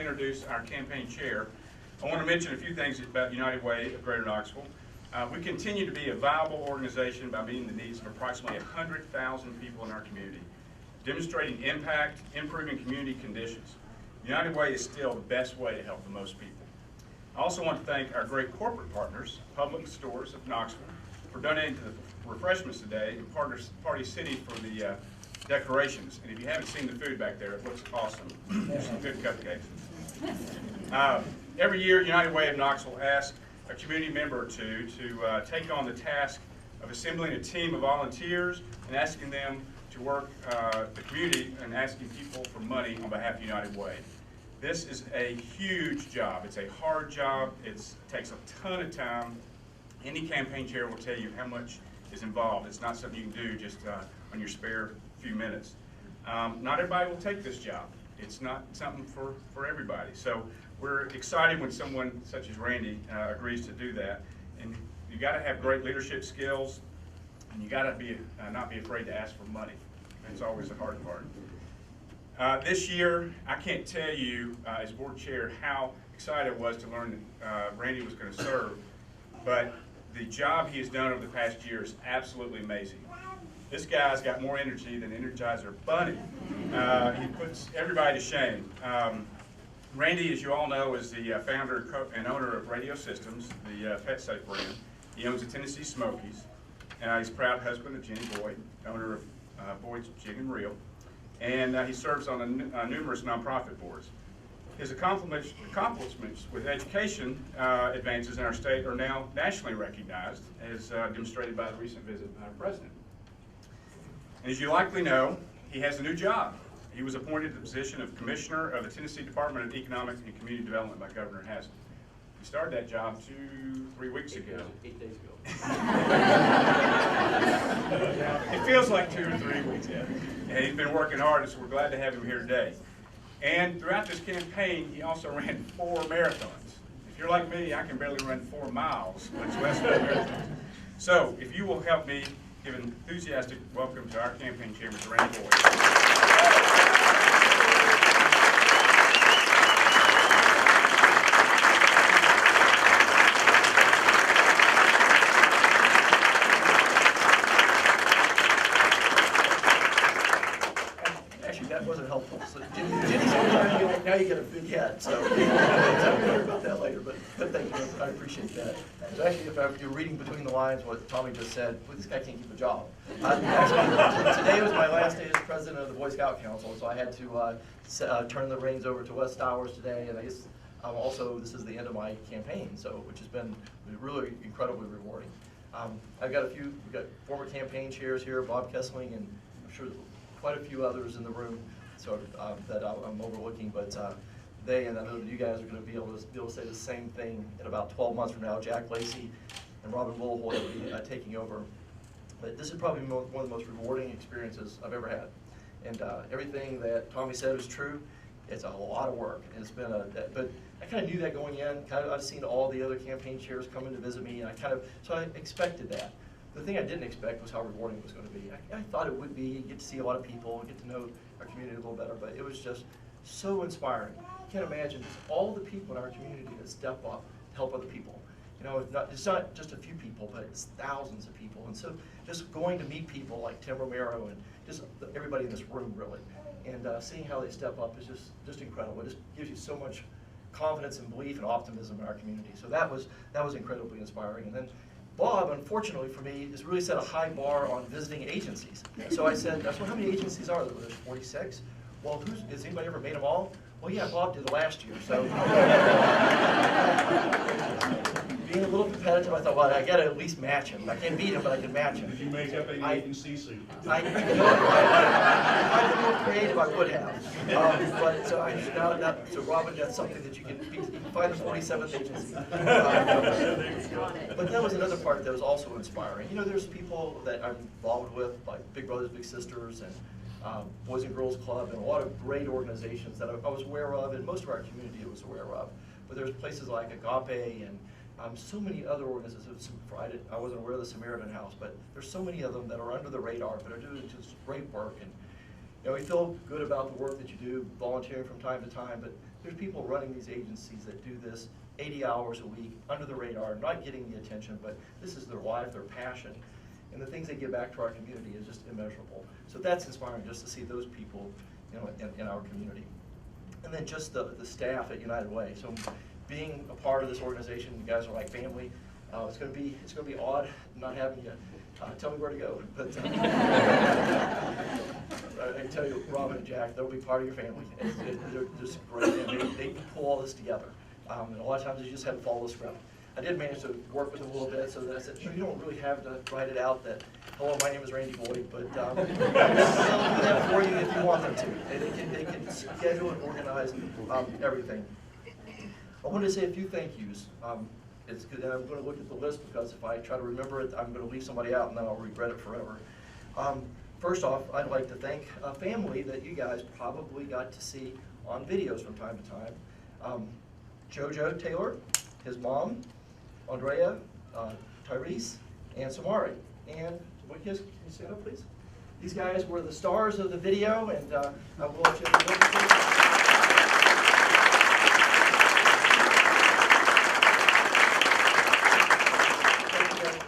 introduce our campaign chair, I want to mention a few things about United Way of Greater Knoxville. We continue to be a viable organization by meeting the needs of approximately 100,000 people in our community, demonstrating impact, improving community conditions. United Way is still the best way to help the most people. I also want to thank our great corporate partners, Public Stores of Knoxville, for donating to the refreshments today, and Party City for the decorations. And if you haven't seen the food back there, it looks awesome. There's some good cupcakes. Every year, United Way of Knoxville asks a community member or two to take on the task of assembling a team of volunteers and asking them to work the community and asking people for money on behalf of United Way. This is a huge job. It's a hard job. It takes a ton of time. Any campaign chair will tell you how much is involved. It's not something you can do just on your spare few minutes. Not everybody will take this job. It's not something for everybody. So we're excited when someone such as Randy agrees to do that. And you got to have great leadership skills, and you got to be not be afraid to ask for money. That's always the hard part. This year, I can't tell you as board chair how excited I was to learn that Randy was going to serve, but the job he has done over the past year is absolutely amazing. This guy's got more energy than Energizer Bunny. He puts everybody to shame. Randy, as you all know, is the founder and owner of Radio Systems, the PetSafe brand. He owns the Tennessee Smokies. He's a proud husband of Jenny Boyd, owner of Boyd's Jig and Reel. And he serves on numerous nonprofit boards. His accomplishments with education advances in our state are now nationally recognized, as demonstrated by the recent visit by our president. And as you likely know, he has a new job. He was appointed to the position of Commissioner of the Tennessee Department of Economic and Community Development by Governor Haslam. He started that job 3 weeks ago. 8 days ago. It feels like 2 or 3 weeks, yeah. And he's been working hard, so we're glad to have him here today. And throughout this campaign, he also ran 4 marathons. If you're like me, I can barely run 4 miles, much less 4 marathons. So, if you will help me give an enthusiastic welcome to our campaign chairman, Randy Boyd. That wasn't helpful. So Jenny's now you get a big head. So I'll worry about that later. But thank you. I appreciate that. So actually, if you're reading between the lines what Tommy just said, well, this guy can't keep a job. Actually, today was my last day as president of the Boy Scout Council, so I had to turn the reins over to Wes Stowers today, and I guess also this is the end of my campaign, so which has been really incredibly rewarding. We've got former campaign chairs here, Bob Kessling, and I'm sure quite a few others in the room, so that I'm overlooking, but they and I know that you guys are going to be able to say the same thing in about 12 months from now. Jack Lacey and Robin Woolhole will be taking over. But this is probably one of the most rewarding experiences I've ever had, and everything that Tommy said is true. It's a lot of work, and it's been but I kind of knew that going in. I've seen all the other campaign chairs come in to visit me, and so I expected that. The thing I didn't expect was how rewarding it was going to be. I thought it would be, get to see a lot of people, get to know our community a little better, but it was just so inspiring. I can't imagine just all the people in our community that step up to help other people. You know, it's not just a few people, but it's thousands of people. And so just going to meet people like Tim Romero and just everybody in this room, really, and seeing how they step up is just incredible. It just gives you so much confidence and belief and optimism in our community. So that was incredibly inspiring. And then Bob, unfortunately for me, has really set a high bar on visiting agencies. So I said, well, how many agencies are there? There's 46. Well, has anybody ever made them all? Well, yeah, Bob did last year. So being a little competitive, I thought, well, I got to at least match him. I can't beat him, but I can match him. Did you make up an agency suit? If I'd been more creative, I would have. So Robin, that's something that you can find the 47th agency. But that was another part that was also inspiring. You know, there's people that I'm involved with, like Big Brothers Big Sisters and Boys and Girls Club, and a lot of great organizations that I was aware of, and most of our community was aware of. But there's places like Agape and so many other organizations. I wasn't aware of the Samaritan House, but there's so many of them that are under the radar, but are doing just great work. And you know, we feel good about the work that you do, volunteering from time to time, but There's people running these agencies that do this 80 hours a week, under the radar, not getting the attention, but this is their life, their passion. And the things they give back to our community is just immeasurable. So that's inspiring just to see those people, you know, in our community. And then just the staff at United Way. So being a part of this organization, you guys are like family. It's going to be odd not having you tell me where to go. But I can tell you, Robin and Jack, they'll be part of your family. They're just great, and they pull all this together. And a lot of times you just have to follow the script. I did manage to work with them a little bit, so that I said, you don't really have to write it out that, hello, my name is Randy Boyd, but they'll do that for you if you want them to. They can schedule and organize everything. I wanted to say a few thank yous. It's good, and I'm going to look at the list because if I try to remember it, I'm going to leave somebody out and then I'll regret it forever. First off, I'd like to thank a family that you guys probably got to see on videos from time to time. Jojo Taylor, his mom, Andrea, Tyrese, and Samari. And what can you stand up, please? These guys were the stars of the video, and I will let you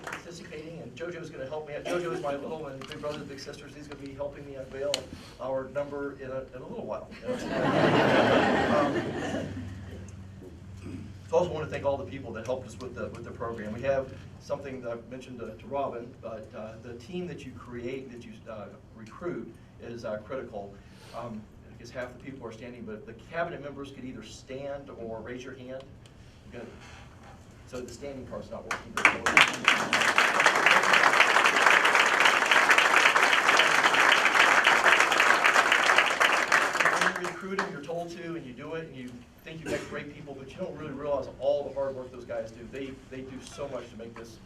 participating, and JoJo's going to help me out. JoJo is my little and big brothers, big sisters. He's going to be helping me unveil our number in a little while. So I also want to thank all the people that helped us with the program. We have something that I've mentioned to Robin, but the team that you create, that you recruit, is critical. Because half the people are standing, but the cabinet members could either stand or raise your hand. Good. So the standing part's not working very well. When you're recruiting, you're told to, and you do it, and you think you've got great people, but you don't really realize all the hard work those guys do. They do so much to make this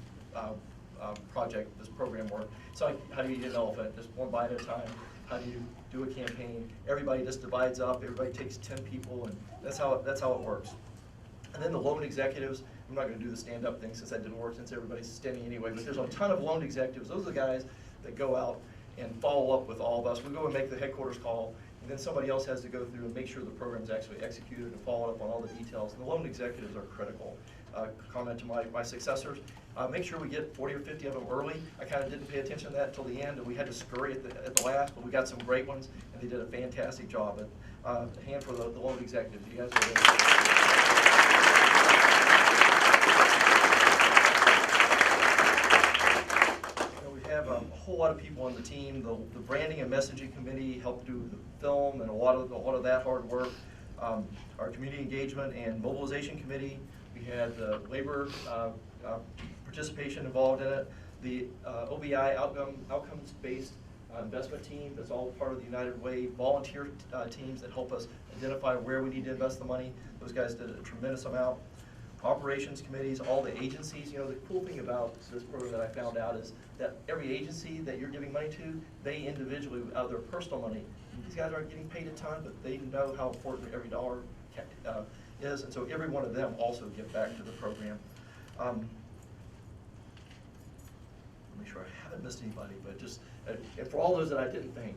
project, this program work. It's like, how do you eat an elephant? Just one bite at a time. How do you do a campaign? Everybody just divides up. Everybody takes 10 people, and that's how it works. And then the loan executives. I'm not going to do the stand-up thing since that didn't work since everybody's standing anyway. But there's a ton of loan executives. Those are the guys that go out and follow up with all of us. We go and make the headquarters call, and then somebody else has to go through and make sure the program's actually executed and follow up on all the details. And the loan executives are critical. Comment to my successors. Make sure we get 40 or 50 of them early. I kind of didn't pay attention to that until the end, and we had to scurry at the last, but we got some great ones, and they did a fantastic job. But a hand for the loan executives. You guys are really a whole lot of people on the team. The branding and messaging committee helped do the film and a lot of that hard work. Our community engagement and mobilization committee, we had the labor participation involved in it. The OBI outcomes-based investment team, that's all part of the United Way. Volunteer teams that help us identify where we need to invest the money. Those guys did a tremendous amount. Operations committees, all the agencies. You know, the cool thing about this program that I found out is that every agency that you're giving money to, they individually, out of their personal money, these guys aren't getting paid a ton, but they know how important every dollar is, and so every one of them also give back to the program. Make sure I haven't missed anybody, but just, and for all those that I didn't thank,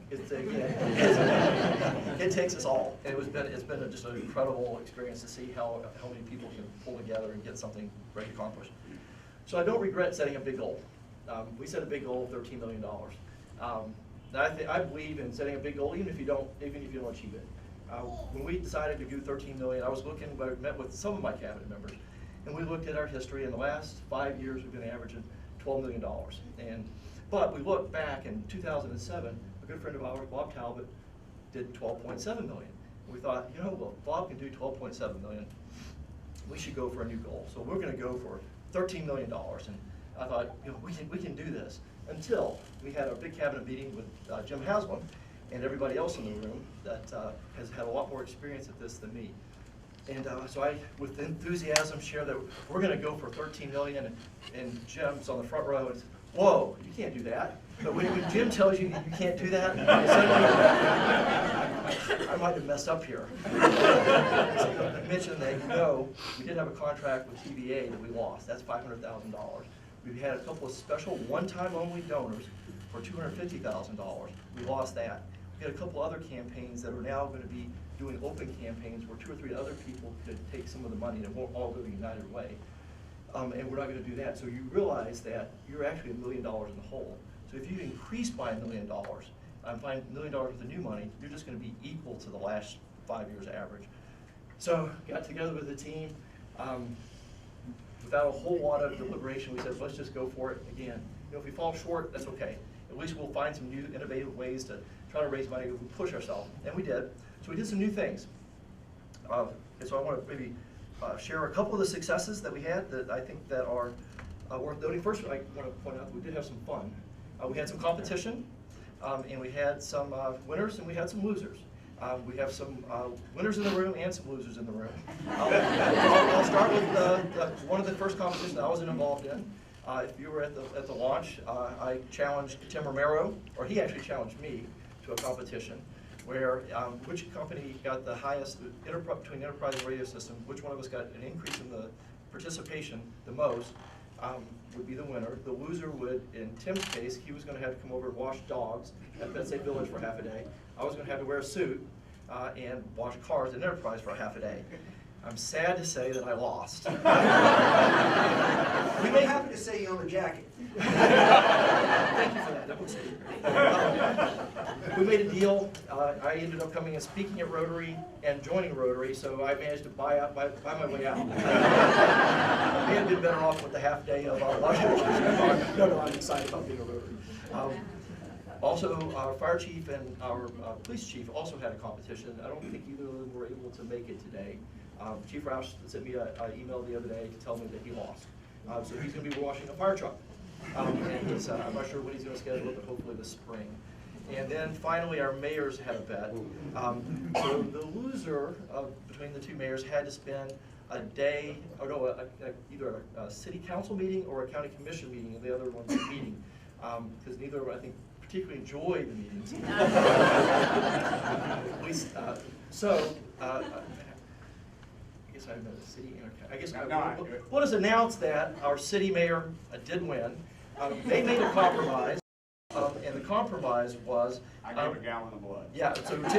it takes us all. And it's been just an incredible experience to see how many people can pull together and get something great accomplished. So I don't regret setting a big goal. We set a big goal of $13 million. I believe in setting a big goal, even if you don't achieve it. When we decided to do $13 million, I met with some of my cabinet members, and we looked at our history. In the last 5 years, we've been averaging $12 million. But we look back in 2007, a good friend of ours, Bob Talbot, did $12.7 million. We thought, you know, well, if Bob can do $12.7 million, we should go for a new goal. So we're going to go for $13 million. And I thought, you know, we can do this. Until we had our big cabinet meeting with Jim Haslam and everybody else in the room that has had a lot more experience at this than me. And so I, with enthusiasm, share that we're going to go for $13 million, and Jim's on the front row and says, "Whoa, you can't do that." But when Jim tells you you can't do that, I might have messed up here. I mentioned that, you know, we did have a contract with TVA that we lost. That's $500,000. We had a couple of special one-time only donors for $250,000. We lost that. We had a couple other campaigns that are now going to be doing open campaigns where 2 or 3 other people could take some of the money and it won't all go to United Way. And we're not going to do that. So you realize that you're actually $1 million in the hole. So if you increase by $1 million and find $1 million worth of new money, you're just going to be equal to the last 5 years average. So got together with the team. Without a whole lot of deliberation, we said, let's just go for it again. If we fall short, that's okay. At least we'll find some new innovative ways to try to raise money if we push ourselves. And we did. So we did some new things. And so I want to maybe share a couple of the successes that we had that I think that are worth noting. First, I want to point out that we did have some fun. We had some competition, and we had some winners and we had some losers. We have some winners in the room and some losers in the room. I'll start with one of the first competitions I was involved in. If you were at the launch, I challenged Tim Romero, or he actually challenged me to a competition where which company got the highest between enterprise and radio systems, which one of us got an increase in the participation the most, would be the winner. The loser would, in Tim's case, he was going to have to come over and wash dogs at Betsy Village for half a day. I was going to have to wear a suit and wash cars in Enterprise for half a day. I'm sad to say that I lost. We may happen to say you own a jacket. Thank you for that. That was we made a deal. I ended up coming and speaking at Rotary and joining Rotary, so I managed to buy my way out. I may have been better off with the half day of Washington. No, I'm excited about being a Rotary. Also, our fire chief and our police chief also had a competition. I don't think either of them were able to make it today. Chief Roush sent me an email the other day to tell me that he lost. So he's going to be washing a fire truck. And he's, I'm not sure when he's going to schedule it, but hopefully this spring. And then finally, our mayors had a bet. So the loser between the 2 mayors had to spend a day, or no, either a city council meeting or a county commission meeting, and the other one's a meeting. Because neither of them, I think, particularly enjoy the meetings. At least, I guess I meant the city. I guess we'll just announce that our city mayor did win. They made a compromise, and the compromise was I gave a gallon of blood. yeah. So What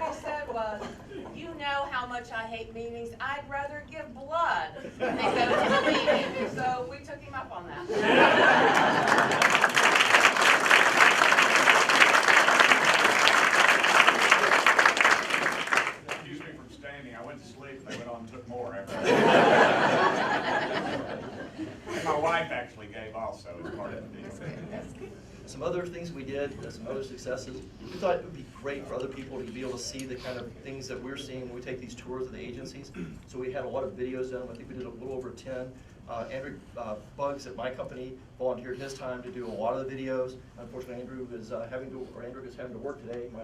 he said was, you know how much I hate meetings. I'd rather give blood than go to a meeting. So we took him up on that. I went to sleep and they went on and took more after that. And my wife actually gave also as part of the deal. some other things we did, some other successes. We thought it would be great for other people to be able to see the kind of things that we're seeing when we take these tours of the agencies. So we had a lot of videos done. I think we did a little over 10. Andrew Buggs at my company volunteered his time to do a lot of the videos. Unfortunately, Andrew is having to work today. My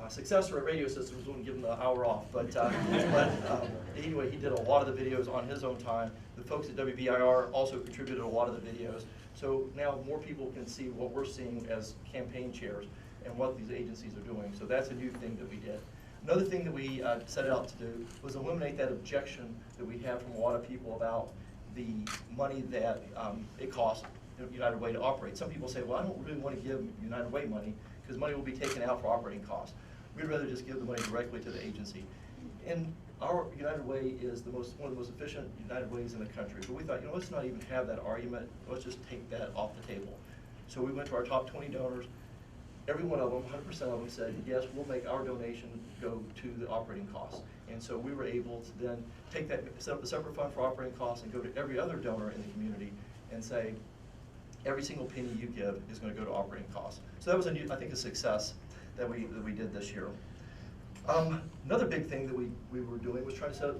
successor at Radio Systems wouldn't give him the hour off, but anyway, he did a lot of the videos on his own time. The folks at WBIR also contributed a lot of the videos. So now more people can see what we're seeing as campaign chairs and what these agencies are doing. So that's a new thing that we did. Another thing that we set out to do was eliminate that objection that we have from a lot of people about the money that it costs United Way to operate. Some people say, well, I don't really want to give United Way money because money will be taken out for operating costs. We'd rather just give the money directly to the agency. And our United Way is one of the most efficient United Ways in the country. So we thought, let's not even have that argument. Let's just take that off the table. So we went to our top 20 donors. Every one of them, 100% of them said, yes, we'll make our donation go to the operating costs. And so we were able to then take that, set up a separate fund for operating costs and go to every other donor in the community and say, every single penny you give is going to go to operating costs. So that was, I think, a success that we did this year. Another big thing that we were doing was trying to set up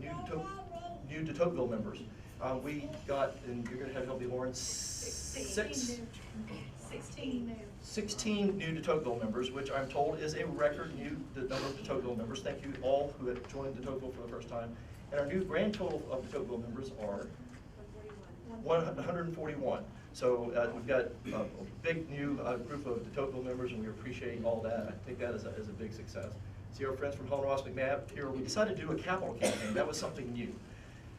new de Tocqueville members. We got, and you're going to have to help me, Lauren, 16 new de Tocqueville members, which I'm told is a record number of de Tocqueville members. Thank you all who have joined de Tocqueville for the first time. And our new grand total of de Tocqueville members are 141. So we've got a big new group of de Tocqueville members, and we appreciate all that. I think that is a big success. See our friends from Helen Ross McNabb here. We decided to do a capital campaign. That was something new.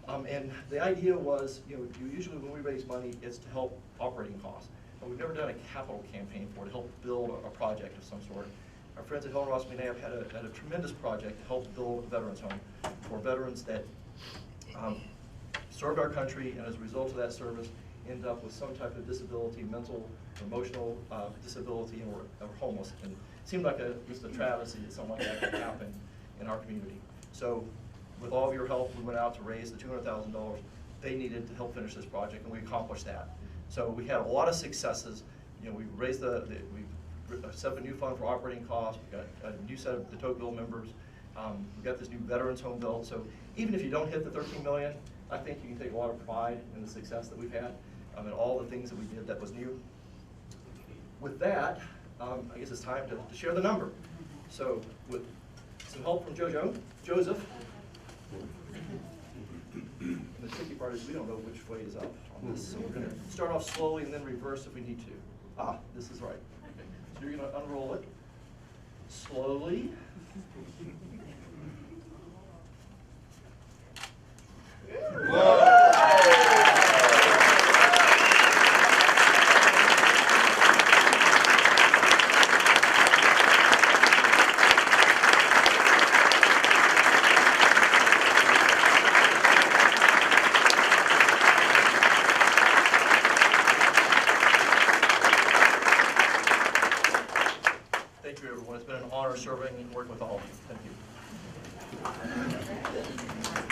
And the idea was, usually when we raise money, it's to help operating costs. but we've never done a capital campaign for it to help build a project of some sort. Our friends at Helen Ross McNabb had a tremendous project to help build a veterans home for veterans that served our country, and as a result of that service, end up with some type of disability, mental, emotional disability, or homeless. And it seemed like just a travesty that something like that could happen in our community. So with all of your help, we went out to raise the $200,000 they needed to help finish this project, and we accomplished that. So we had a lot of successes. You know, we raised we set up a new fund for operating costs. We got a new set of the Tocqueville members. We got this new veterans home built. So even if you don't hit the $13 million, I think you can take a lot of pride in the success that we've had and all the things that we did that was new. With that, I guess it's time to share the number. So with some help from Joseph. And the tricky part is we don't know which way is up on this, so we're going to start off slowly and then reverse if we need to. Ah, this is right. Okay. So you're going to unroll it slowly. Thank you, everyone. It's been an honor serving and working with all of you. Thank you.